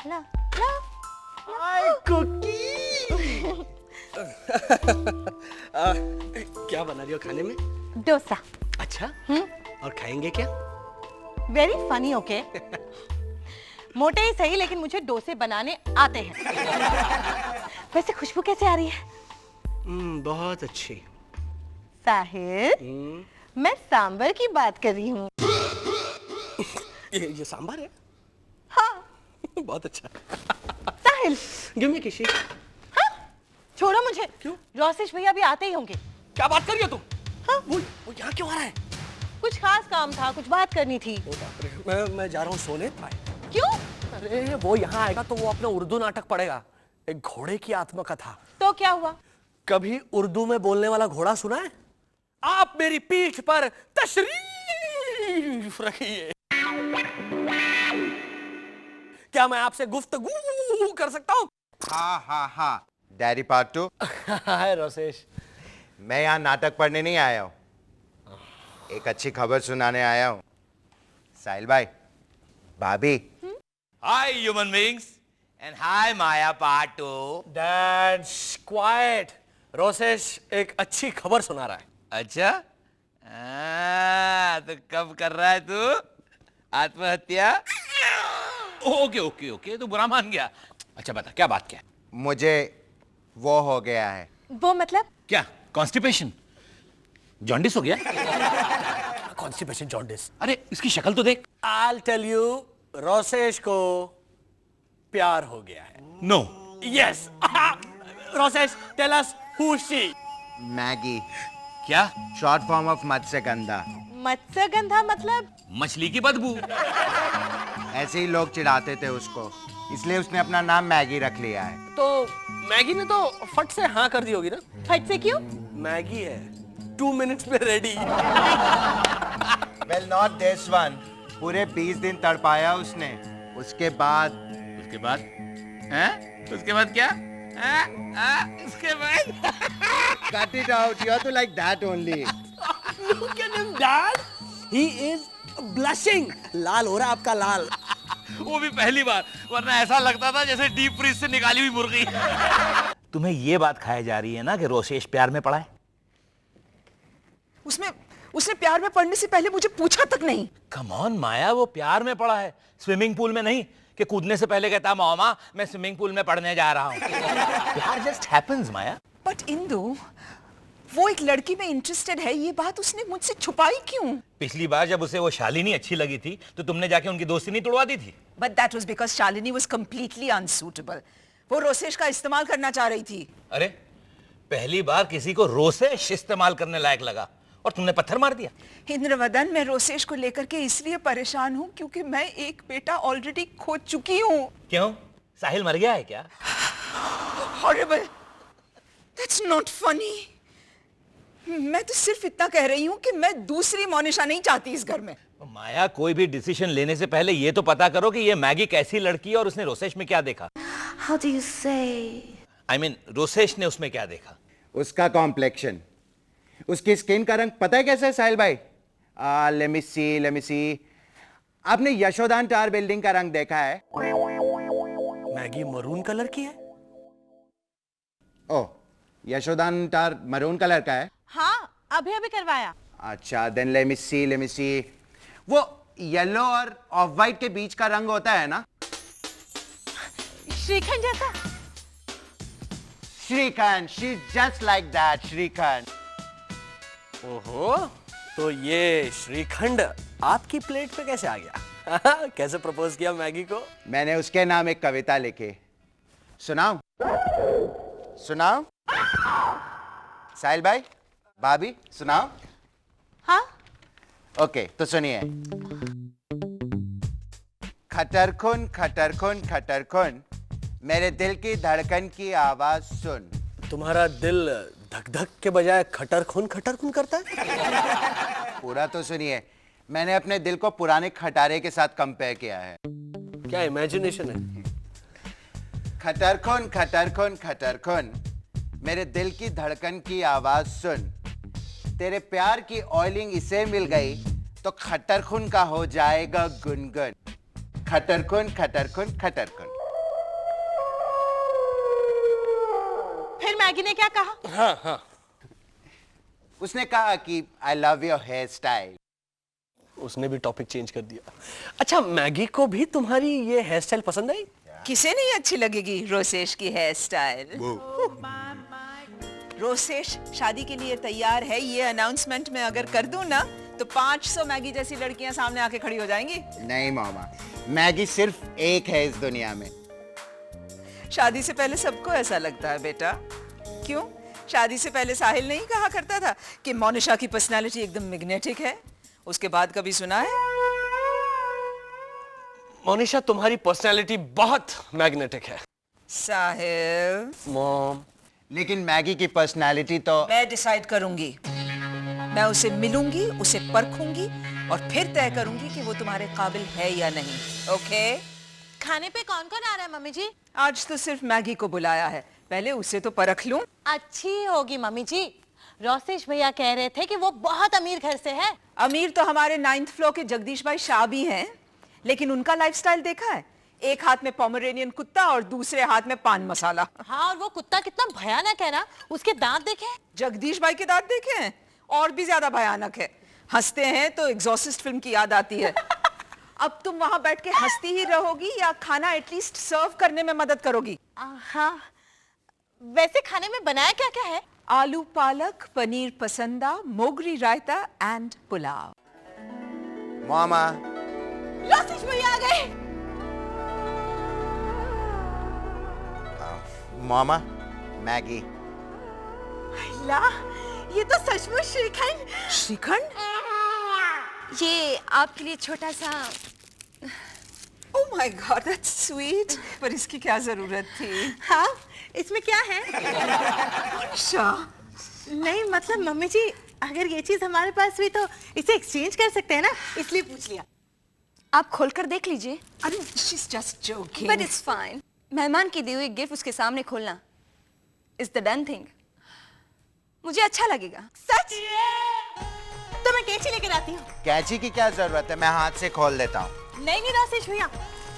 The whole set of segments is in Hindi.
ला ला हाय कुकी। क्या बना रही हो खाने में? डोसा। अच्छा। और खाएंगे क्या? Very funny. ओके मोटे ही सही, लेकिन मुझे डोसे बनाने आते हैं। वैसे खुशबू कैसे आ रही है? बहुत अच्छी। साहिल, मैं सांबर की बात कर रही हूँ। ये सांबर है? हाँ। बहुत अच्छा। साहिल, गिव मी किसी। हाँ? छोड़ो मुझे। क्यों? रोसेश भैया भी आते ही होंगे। क्या बात कर रही हो तुम? हाँ? वो यहाँ क्यों आ रहा है? कुछ खास काम था, कुछ बात करनी थी। ओ बाप रे, मैं जा रहा हूँ सोने। क्यों? अरे वो यहाँ आएगा तो वो अपना उर्दू नाटक पढ़ेगा, एक घोड़े की आत्मकथा। तो क्या हुआ? कभी उर्दू में बोलने वाला घोड़ा सुना है? आप मेरी पीठ पर तशरीफ रखिए। क्या मैं आपसे गुफ्तगू कर सकता हूँ? हाँ डैडी पार्ट 2। हाय रोसेश। मैं यहाँ नाटक पढ़ने नहीं आया हूँ, एक अच्छी खबर सुनाने आया हूँ। साहिल भाई, भाभी। Hi human beings and hi Maya part 2. Dad quite. Rosesh एक अच्छी खबर सुना रहा है। अच्छा तो कब कर रहा है तू आत्महत्या? ओके ओके ओके तो बुरा मान गया। अच्छा बता क्या बात क्या है? मुझे वो हो गया है। वो मतलब? क्या कॉन्स्टिपेशन, जॉन्डिस हो गया? Constipation, jaundice? अरे इसकी शक्ल तो देख। I'll tell you, रोसेश को प्यार हो गया है। No. Yes. Rosesh, tell us who she? Maggie, क्या? Short form of Matsyagandha. Matsyagandha मतलब? मछली की बदबू। ऐसे ही लोग चिढ़ाते थे उसको, इसलिए उसने अपना नाम मैगी रख लिया है। तो मैगी ने तो फट से हाँ कर दी होगी ना? फट से क्यों? मैगी है, 2 मिनट्स में ready. Well, not this one. पूरे 20 दिन तड़पाया उसने। उसके बाद हैं? उसके बाद क्या? उसके बाद cut it out. You have to like that only. Look at him, Dad. He is blushing. लाल हो रहा आपका लाल। वो भी पहली बार, वरना ऐसा लगता था जैसे डीप फ्रीज से निकाली हुई मुर्गी। तुम्हें ये बात खाई जा रही है ना कि रोसेश प्यार में पड़ा है? उसने प्यार में पड़ने से पहले मुझे पूछा तक नहीं। कम ऑन माया, वो प्यार में पड़ा है, स्विमिंग पूल में नहीं कि कूदने से पहले कहता मामा मैं स्विमिंग पूल में पढ़ने जा रहा हूँ। प्यार just happens Maya. But Indu, वो एक लड़की में इंटरेस्टेड है, ये बात उसने मुझसे छुपाई क्यों? पिछली बार जब उसे वो शालिनी अच्छी लगी थी तो तुमने जाके उनकी दोस्ती नहीं तोड़वा दी थी? But that was because Shalini was completely unsuitable. वो रोसेश का इस्तेमाल करना चाह रही थी। अरे पहली बार किसी को रोसेश इस्तेमाल करने लायक लगा और तुमने पत्थर मार दिया। इंद्रवदन, मैं रोसेश को लेकर के इसलिए परेशान हूँ क्योंकि मैं एक बेटा ऑलरेडी खो चुकी हूँ। क्यों? साहिल मर गया है क्या? Horrible, that's not funny. मैं तो सिर्फ इतना कह रही हूँ कि मैं दूसरी मोनिशा नहीं चाहती इस घर में। माया, कोई भी डिसीजन लेने से पहले ये तो पता करो कि ये मैगी कैसी लड़की है और उसने रोसेश में क्या देखा। How do you say? I mean, Rosesh ने उसमें क्या देखा? उसका कॉम्प्लेक्शन, उसकी स्किन का रंग पता है कैसा है साहिल भाई? let me see. आपने यशोदान टावर बिल्डिंग का रंग देखा है? मैगी मरून कलर की है? ओह, यशोदान टावर मरून कलर का है? हाँ, अभी करवाया। अच्छा, then let me see. वो येलो और ऑफ वाइट के बीच का रंग होता है ना? श्रीखंड जैसा? Shrikhand, she's just like that, shrikhand. ओहो, तो ये श्रीखंड आपकी प्लेट पे कैसे आ गया? कैसे प्रपोज किया मैगी को? मैंने उसके नाम एक कविता लिखी, सुनाऊं? साहिल भाई, भाभी, सुनाओ? हाँ? ओके, तो सुनिए। खटरखुन खटरखुन खटरखुन, मेरे दिल की धड़कन की आवाज सुन। तुम्हारा दिल धक धक के बजाय खटरखुन करता है? पूरा तो सुनिए। मैंने अपने दिल को पुराने खटारे के साथ कंपेयर किया है। क्या इमेजिनेशन है? खटरखुन खटरखुन खटरखुन, मेरे दिल की धड़कन की आवाज सुन। तेरे प्यार की ऑयलिंग इसे मिल गई तो खटरखुन का हो जाएगा गुनगुन। खटरखुन खटरखुन खटरखुन। मैगी ने क्या कहा? हाँ हाँ, उसने कहा कि I love your hair style. उसने भी टॉपिक चेंज कर दिया। अच्छा, मैगी को भी तुम्हारी ये हेयर स्टाइल पसंद आई? किसे नहीं अच्छी लगेगी रोसेश की हेयर स्टाइल। रोसेश शादी के लिए तैयार है, ये अनाउंसमेंट मैं अगर कर दूं ना तो 500 मैगी जैसी लड़कियां सामने आके खड़ी हो जाएंगी। नहीं मामा, मैगी सिर्फ एक है इस दुनिया में। शादी से पहले सबको ऐसा लगता है बेटा। क्यों? शादी से पहले साहिल नहीं कहा करता था कि मोनिशा की पर्सनालिटी एकदम मैग्नेटिक है? उसके बाद कभी सुना है? मोनिशा, तुम्हारी पर्सनालिटी बहुत मैग्नेटिक है। साहिल, मॉम, लेकिन मैगी की पर्सनालिटी तो मैं डिसाइड करूंगी। मैं उसे मिलूंगी, उसे परखूंगी और फिर तय करूंगी कि वो तुम्हारे काबिल है या नहीं। ओके? खाने पे कौन कौन आ रहा है मम्मी जी? आज तो सिर्फ मैगी को बुलाया है, पहले उसे तो परख लूं। अच्छी होगी मम्मी जी। रोसेश भैया कह रहे थे कि वो बहुत अमीर घर से है। अमीर तो हमारे 9th फ्लोर के जगदीश भाई शाह भी हैं, लेकिन उनका लाइफस्टाइल देखा है? एक हाथ में पोमेरेनियन कुत्ता और दूसरे हाथ में पान मसाला। हाँ, और वो कुत्ता कितना भयानक है ना, उसके दांत देखे? जगदीश भाई के दांत देखे हैं? और भी ज्यादा भयानक है। हंसते हैं तो एग्जॉर्सिस्ट फिल्म की याद आती है। अब तुम वहां बैठ के हंसती ही रहोगी या खाना एटलीस्ट सर्व करने में मदद करोगी? हाँ, वैसे खाने में बनाया क्या क्या है? आलू पालक, पनीर पसंदा, मोगरी रायता एंड पुलाव। मामा, रोसेश भैया आ गए। मामा, मैगी। ला, ये तो सचमुच श्रीखंड। श्रीखंड? ये आपके लिए छोटा सा। Oh my God, that's sweet. पर इसकी क्या जरूरत थी? हाँ, इसमें क्या है? अच्छा, नहीं मतलब मम्मी जी, अगर ये चीज हमारे पास हुई तो इसे एक्सचेंज कर सकते हैं ना, इसलिए पूछ लिया। आप खोलकर देख लीजिए। अरे she's just joking. But it's fine. मेहमान की दी हुई गिफ्ट उसके सामने खोलना इज द डन थिंग। मुझे अच्छा लगेगा। सच? तो मैं कैंची लेकर आती हूँ। कैंची की क्या जरूरत है, मैं हाथ से खोल देता हूँ। नहीं रोसेश भैया,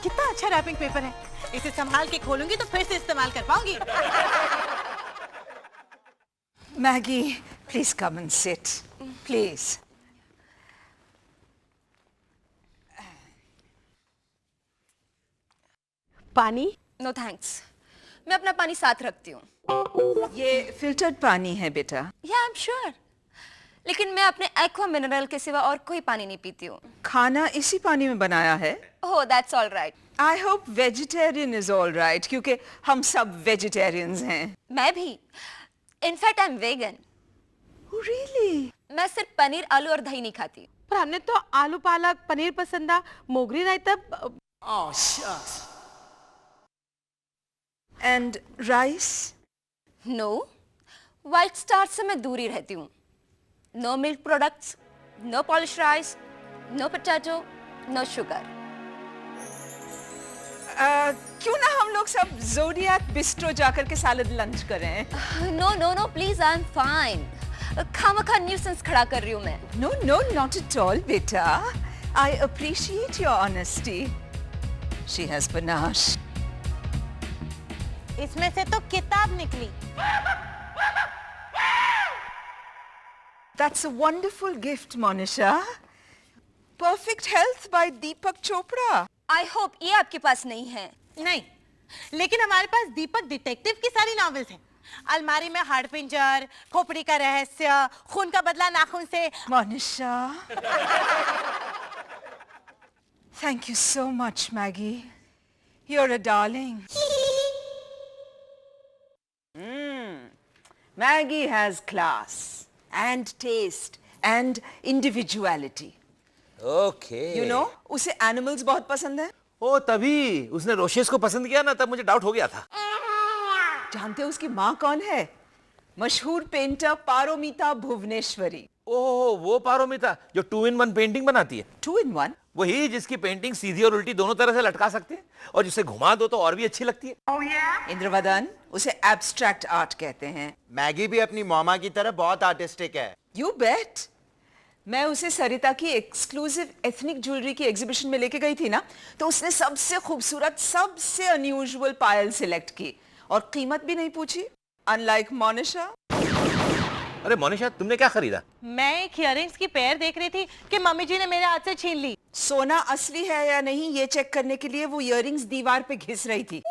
कितना अच्छा रैपिंग पेपर है, इसे संभाल के खोलूंगी तो फिर से इस्तेमाल कर पाऊंगी। Maggi, please come and sit, please. पानी? नो थैंक्स, मैं अपना पानी साथ रखती हूँ। ये फिल्टर्ड पानी है बेटा। या आई एम श्योर, लेकिन मैं अपने एक्वा मिनरल के सिवा और कोई पानी नहीं पीती हूँ। खाना इसी पानी में बनाया है? Oh that's all right. I hope vegetarian is all right, क्योंकि हम सब वेजिटेरियंस हैं। मैं भी, in fact I am vegan. Really? मैं सिर्फ पनीर, आलू और दही नहीं खाती। पर हमने तो आलू पालक, पनीर पसंदा, मोगरी रायता। Oh shucks. And rice? No, white starch से मैं दूर ही रहती हूँ। No milk products, no polish rice, no potato, no sugar. क्यों ना हम लोग सब ज़ोडिएक बिस्ट्रो जाकर के सैलड लंच करें? No no no please, I am fine. खामखा न्यूसेंस खड़ा कर रही हूँ मैं। No, no, not at all, beta. I appreciate your honesty. She has panache. इसमें से तो किताब निकली। That's a wonderful gift, Monisha. Perfect Health by Deepak Chopra. I hope ये आपके पास नहीं है। नहीं, लेकिन हमारे पास दीपक डिटेक्टिव की सारी नॉवेल्स हैं। अलमारी में हाड़पिंजर, खोपड़ी का रहस्य, खून का बदला नाखून से। Monisha. Thank you so much, Maggie. You're a darling. Maggie has class and taste and individuality. Okay. You know, उसे एनिमल्स बहुत पसंद है। ओ तभी उसने रोशेश को पसंद किया ना, तब मुझे डाउट हो गया था। जानते हो उसकी माँ कौन है? मशहूर पेंटर पारोमिता भुवनेश्वरी। ओह, वो पारोमिता जो 2-in-1 पेंटिंग बनाती है। 2 in 1? वही जिसकी पेंटिंग सीधी और उल्टी दोनों तरह से लटका सकते हैं और जिसे घुमा दो तो और भी अच्छी लगती है। इंद्रवदन, उसे एब्स्ट्रैक्ट आर्ट कहते हैं। मैगी भी अपनी मामा की तरह बहुत आर्टिस्टिक है। यू बेट। मैं उसे सरिता की एक्सक्लूसिव एथनिक ज्वेलरी की एग्जीबिशन में लेके गई थी ना, तो उसने सबसे खूबसूरत, सबसे अनयूजुअल पायल सिलेक्ट की और कीमत भी नहीं पूछी। अनलाइक मोनिशा। अरे मोनिशा, तुमने क्या खरीदा? मैं एक इयररिंग्स की पेयर देख रही थी कि मम्मी जी ने मेरे हाथ से छीन ली। सोना असली है या नहीं ये चेक करने के लिए वो इयररिंग्स दीवार पे घिस रही थी।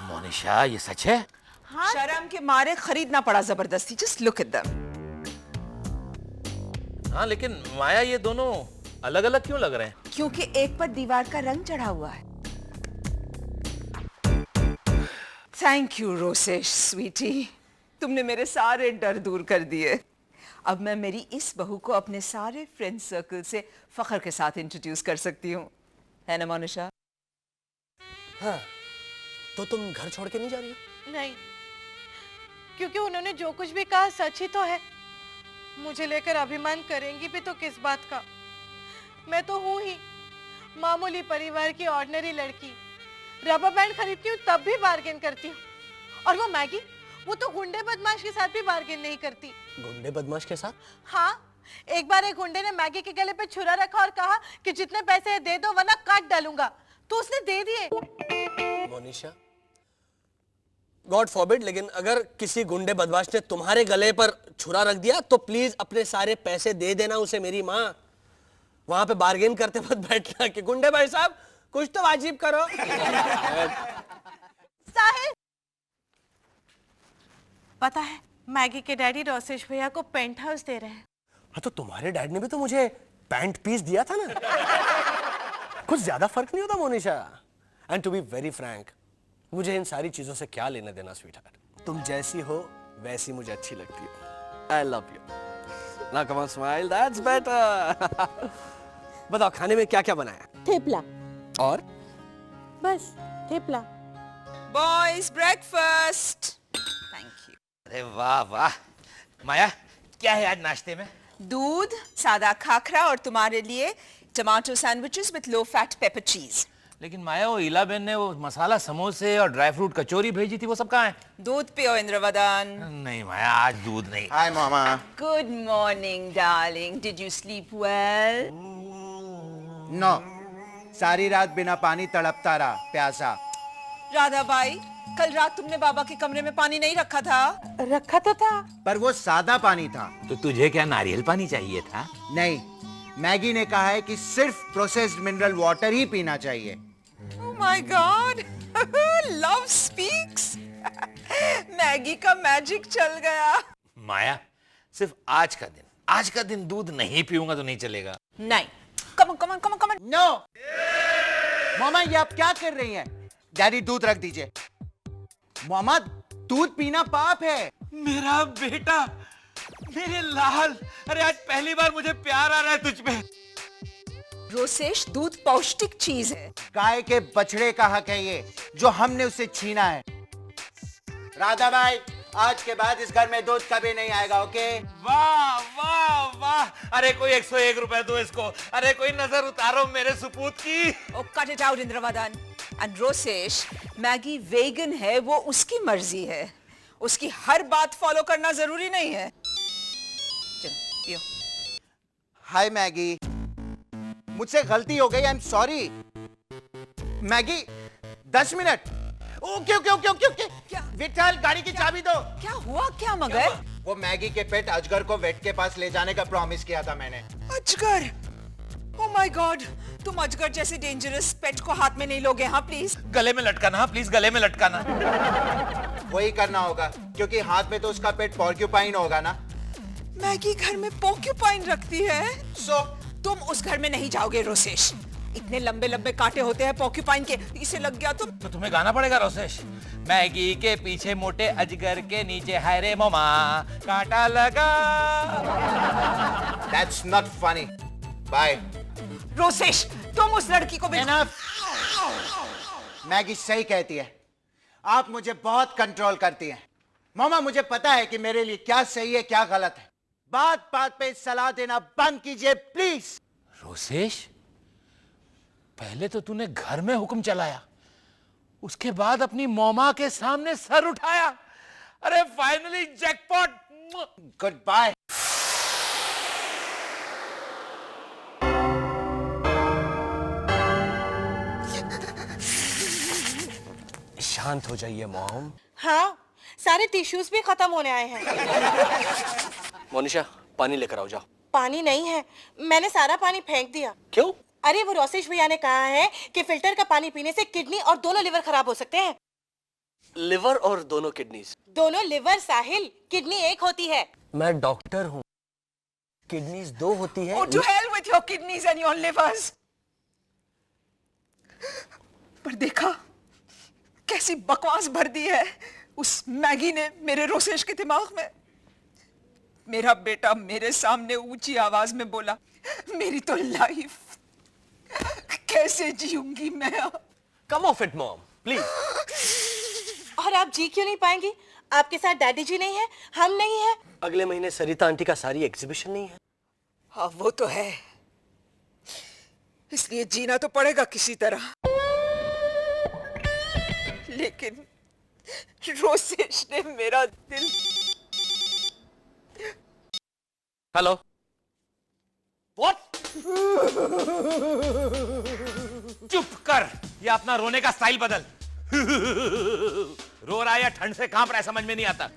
मोनिशा, ये सच है? शर्म के मारे खरीदना पड़ा जबरदस्ती। Just look at them. हाँ, लेकिन माया ये दोनों अलग अलग क्यों लग रहे हैं? क्योंकि एक पर दीवार का रंग चढ़ा हुआ है। थैंक यू रोसेश स्वीटी, तुमने मेरे सारे डर दूर कर दिए। अब मैं मेरी इस बहू को अपने सारे फ्रेंड सर्कल से फख्र के साथ इंट्रोड्यूस कर सकती हूँ, है ना मोनिशा? हाँ, तो तुम घर छोड़ के नहीं जा रही हो? नहीं, क्योंकि उन्होंने जो कुछ भी कहा सच ही तो है। मुझे लेकर अभिमान करेंगी भी तो किस बात का? मैं तो हूँ ही मामूली परिवार की ऑर्डिनरी लड़की। रबर बैंड खरीदती हूँ तब भी बार्गेन करती हूँ, और वो मैगी, वो तो गुंडे बदमाश के साथ भी बार्गेन नहीं करती। गुंडे बदमाश के साथ? हाँ, एक बार एक गुंडे ने मैगी के गले पे छुरा रखा और कहा कि जितने पैसे दे दो वरना काट डालूंगा, तो उसने दे दिए। मोनिशा, गॉड फॉरबिड, लेकिन अगर किसी गुंडे बदमाश ने तुम्हारे गले पर छुरा रख दिया तो प्लीज अपने सारे पैसे दे देना उसे, मेरी माँ। वहां पे बार्गेन करते मत बैठना कि गुंडे भाई साहब कुछ तो वाजिब करो। साहिल, पता है मैगी के डैडी रोसेश भैया को पेंट हाउस दे रहे हैं। हाँ, तो तुम्हारे डैड ने भी तो मुझे पैंट पीस दिया था ना। कुछ ज्यादा फर्क नहीं होता Monisha. And to be very frank, मुझे इन सारी चीजों से क्या लेना देना स्वीटहार्ट। तुम जैसी हो वैसी मुझे अच्छी लगती हो। I love you. Now come on smile, that's better. बताओ खाने में क्या क्या बनाया? थेपला। और? बस thepla. Boys breakfast. Thank you. अरे वाह वाह। माया, क्या है आज नाश्ते में? दूध, सादा खाखरा और तुम्हारे लिए tomato sandwiches with low fat paper चीज। लेकिन माया, वो इला बेन ने वो मसाला समोसे और ड्राई फ्रूट कचौरी भेजी थी, वो सब कहाँ है? दूध पियो इंद्रवदन। नहीं माया, आज दूध नहीं। Hi mama. Good morning darling, did you sleep well? No, सारी रात बिना पानी तड़पता रहा, प्यासा। राधा बाई, कल रात तुमने बाबा के कमरे में पानी नहीं रखा था? रखा तो था, पर वो सादा पानी था। तो तुझे क्या नारियल पानी चाहिए था? नहीं, मैगी ने कहा है कि सिर्फ प्रोसेस्ड मिनरल वाटर ही पीना चाहिए। Oh my God, love speaks. Maggi का मैजिक चल गया। माया, सिर्फ आज का दिन दूध नहीं पीऊंगा तो नहीं चलेगा। नहीं, come on. नो, मामा ये आप क्या कर रही हैं? डैडी दूध रख दीजिए। मामा, दूध पीना पाप है। मेरा बेटा, मेरे लाल, अरे आज पहली बार मुझे प्यार आ रहा है तुझ पे। रोसेश, दूध पौष्टिक चीज है। गाय के बछड़े का हक है ये, जो हमने उसे छीना है। राधा भाई, आज के बाद इस घर में दूध कभी नहीं आएगा, ओके? वाह वाह वाह। अरे कोई 101 रुपए दो इसको। अरे कोई नजर उतारो मेरे सुपूत की। Oh, cut it out, Indravadan. And Rosesh, Maggie vegan है, वो उसकी मर्जी है। उसकी हर बात फॉलो करना जरूरी नहीं है। चलो, पियो। हाय मैगी, मुझसे गलती हो गई, I am sorry. Maggi, 10 minute. Okay. क्या? विठल, गाड़ी की चाबी दो। क्या हुआ क्या मगर? वो मैगी के पेट अजगर को वेट के पास ले जाने का प्रॉमिस किया था मैंने। अजगर? Oh my God, तुम अजगर जैसे डेंजरस पेट को हाथ में नहीं लोगे, हाँ प्लीज? गले में लटकाना, हाँ प्लीज, गले में लटकाना। वही करना होगा, क्योंकि हाथ में तो उसका पेट पॉर्क्यूपाइन होगा ना। मैगी घर में पोर्क्यूपाइन रखती है? सो तुम उस घर में नहीं जाओगे रोसेश। इतने लंबे लंबे कांटे होते हैं पोर्क्यूपाइन के, इसे लग गया तो तुम्हें गाना पड़ेगा रोसेश। मैगी के पीछे मोटे अजगर के नीचे हाय रे मोमा कांटा लगा। That's not funny. Bye. Rosesh, तुम उस लड़की को मैगी सही कहती है, आप मुझे बहुत कंट्रोल करती हैं। मामा, मुझे पता है कि मेरे लिए क्या सही है क्या गलत है। बात बात पे सलाह देना बंद कीजिए प्लीज। रोसेश, पहले तो तूने घर में हुक्म चलाया, उसके बाद अपनी मौमा के सामने सर उठाया। अरे फाइनली जैकपॉट। Good bye. शांत हो जाइए मॉम। हाँ, सारे टिश्यूज भी खत्म होने आए हैं। मोनिशा पानी लेकर आओ, जाओ। पानी नहीं है, मैंने सारा पानी फेंक दिया। क्यों? अरे वो रोसेश भैया ने कहा है कि फिल्टर का पानी पीने से किडनी और दोनों लिवर खराब हो सकते हैं। लिवर और दोनों किडनीज? दोनों लिवर साहिल, किडनी एक होती है। मैं डॉक्टर हूँ, किडनीज दो होती है। Oh, to hell with your kidneys and your livers. पर देखा कैसी बकवास भर दी है उस मैगी ने मेरे रोसेश के दिमाग में। मेरा बेटा मेरे सामने ऊंची आवाज में बोला, मेरी तो लाइफ कैसे जीऊंगी मैं अब? कम ऑफ इट मॉम, प्लीज। और आप जी क्यों नहीं पाएंगी? आपके साथ डैडी जी नहीं है, हम नहीं है। अगले महीने सरिता आंटी का सारी एग्जीबिशन नहीं है? हाँ वो तो है, इसलिए जीना तो पड़ेगा किसी तरह। लेकिन रोसेश ने मेरा दिल। Hello, what? चुप कर, ये अपना रोने का स्टाइल बदल। रो रहा है या ठंड से कांप रहा है समझ में नहीं आता।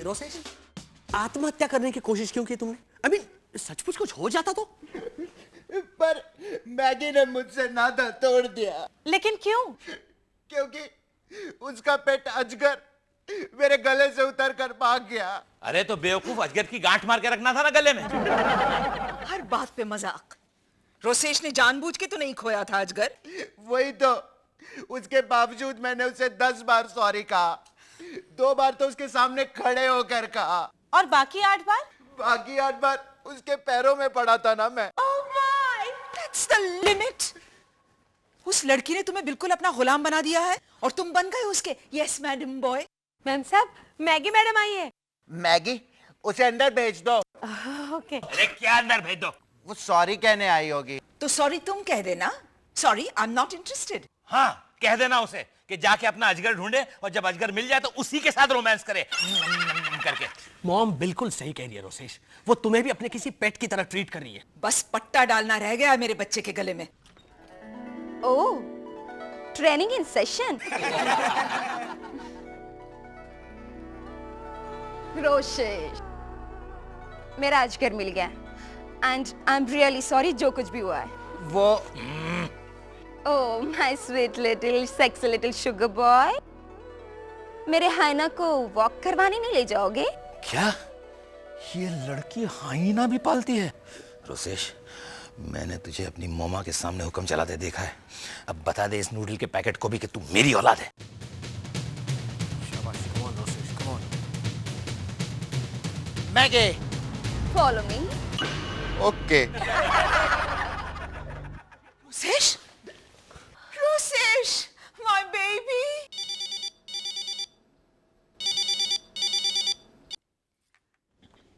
रोसेश, आत्महत्या करने की कोशिश क्यों की तुमने? अभी सचमुच कुछ हो जाता तो? पर मैगी ने मुझसे नाता तोड़ दिया। लेकिन क्यों? क्योंकि उसका पेट अजगर मेरे गले से उतर कर भाग गया। अरे तो बेवकूफ, अजगर की गांठ मार के रखना था ना गले में। हर बात पे मजाक। रोसेश ने जानबूझ के तो नहीं खोया था अजगर। वही तो, उसके बावजूद मैंने उसे 10 बार सॉरी कहा। 2 बार तो उसके सामने खड़े होकर कहा, और बाकी 8 बार? बाकी 8 बार उसके पैरों में पड़ा था ना मैं। Oh my, that's the limit. उस लड़की ने तुम्हें बिल्कुल अपना गुलाम बना दिया है और तुम बन गए उसके यस मैडम बॉय। मैम साहब, मैगी मैडम आई है। मैगी, उसे अंदर भेज दो। ओके। अरे क्या अंदर भेज दो? वो सॉरी कहने आई होगी। तो सॉरी तुम कह देना, sorry I am not interested. हाँ, कह देना उसे कि जाके अपना अजगर ढूंढे और जब अजगर मिल जाए तो उसी के साथ रोमांस करे करके। मॉम बिल्कुल सही कह रही है रोसेश, वो तुम्हें भी अपने किसी पेट की तरह ट्रीट कर रही है। बस पट्टा डालना रह गया है मेरे बच्चे के गले में। ओह, ट्रेनिंग इन सेशन। रोशेश, मेरा अजगर मिल गया and I am really sorry जो कुछ भी हुआ है। वो oh my sweet little sexy little sugar boy, मेरे हाइना को वॉक करवाने नहीं ले जाओगे? क्या ये लड़की हाइना भी पालती है? रोसेश, मैंने तुझे अपनी मोमा के सामने हुक्म चलाते देखा है। अब बता दे इस नूडल के पैकेट को भी कि तू मेरी औलाद है। शाबाश, come on, Rosesh, come on. Maggi. Follow me. Okay. Rosesh, Rosesh, my baby.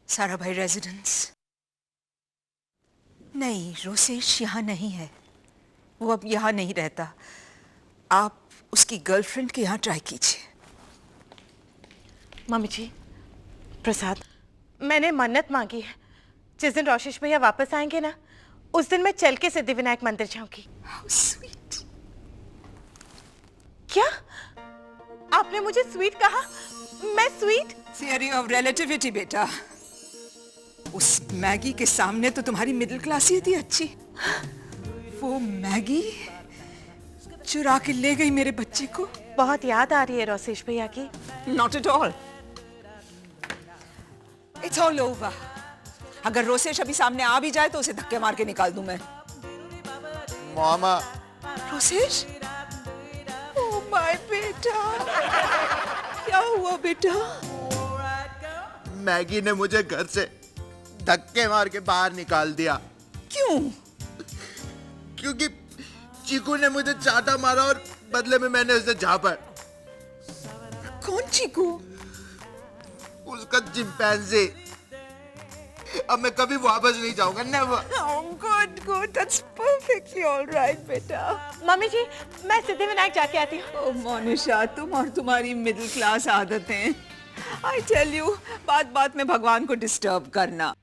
सारा भाई रेजिडेंस। नहीं, रोसेश यहाँ नहीं है, वो अब यहाँ नहीं रहता। आप उसकी गर्लफ्रेंड के यहाँ ट्राई कीजिए। मम्मी जी, प्रसाद, मैंने मन्नत मांगी है, जिस दिन रोशेश भैया वापस आएंगे ना, उस दिन मैं चल के सिद्धिविनायक मंदिर जाऊंगी। How sweet. क्या आपने मुझे स्वीट कहा? मैं स्वीट? Theory of relativity बेटा। उस मैगी के सामने तो तुम्हारी मिडिल क्लास ही थी अच्छी। वो मैगी चुरा के ले गई मेरे बच्चे को। बहुत याद आ रही है रोशेश भैया की। Not at all. It's all over. अगर रोसेश अभी सामने आ भी जाए तो उसे धक्के मार के निकाल दूं मैं। मामा। रोसेश? ओह माय बेटा, क्या हुआ बेटा? मैगी ने मुझे घर से धक्के मार के बाहर निकाल दिया। क्यों? क्योंकि चीकू ने मुझे चाटा मारा और बदले में मैंने उसे झापा। कौन चीकू? उसका चिंपैंजी। अब मैं कभी वापस नहीं जाऊंगा, never. Oh, good, good. That's perfectly all right, बेटा। मम्मी जी, मैं सिद्धिविनायक जाके आती हूँ। ओह मोनिशा, तुम और तुम्हारी मिडिल क्लास आदतें। I tell you, बात-बात में भगवान को डिस्टर्ब करना।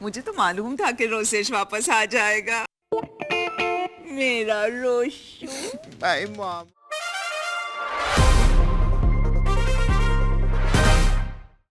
मुझे तो मालूम था कि रोसेश वापस आ जाएगा। मेरा रोशू। Bye mom.